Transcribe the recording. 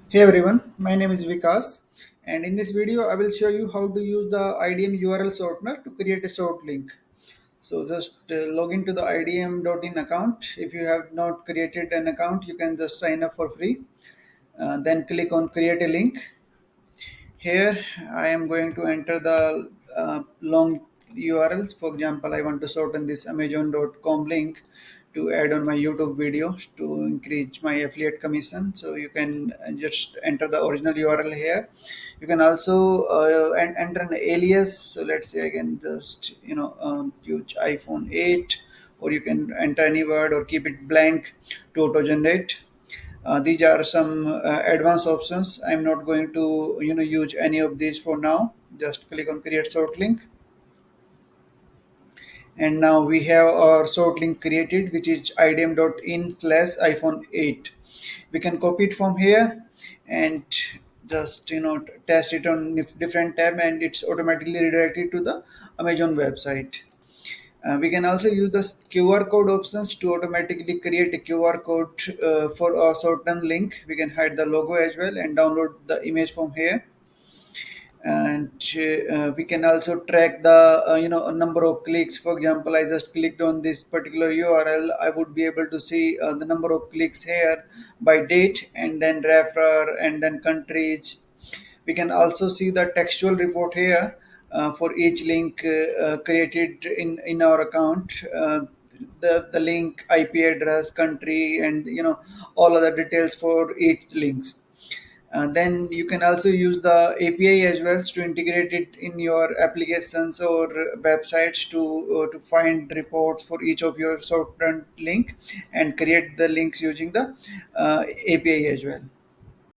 Hey everyone, my name is Vikas, and in this video I will show you how to use the IDM URL shortener to create a short link. So just log into the idm.in account. If you have not created an account, you can just sign up for free. Then click on create a link. Here I am going to enter the long URLs. For example, I want to shorten this amazon.com link to add on my YouTube video to increase my affiliate commission. So you can just enter the original URL here. You can also enter an alias. So let's say I can just use iPhone 8, or you can enter any word or keep it blank to auto generate. These are some advanced options. I'm not going to use any of these for now. Just click on create short link, and now we have our short link created, which is idm.in/iphone 8. We can copy it from here and just test it on different tab, and it's automatically redirected to the Amazon website. We can also use the QR code options to automatically create a QR code for a certain link. We can hide the logo as well and download the image from here. And we can also track the a number of clicks. For example, I just clicked on this particular URL. I would be able to see the number of clicks here by date, and then referrer, and then countries. We can also see the textual report here for each link created in our account. The link, IP address, country, and all other details for each links. Then you can also use the API as well to integrate it in your applications or websites to find reports for each of your certain link and create the links using the API as well.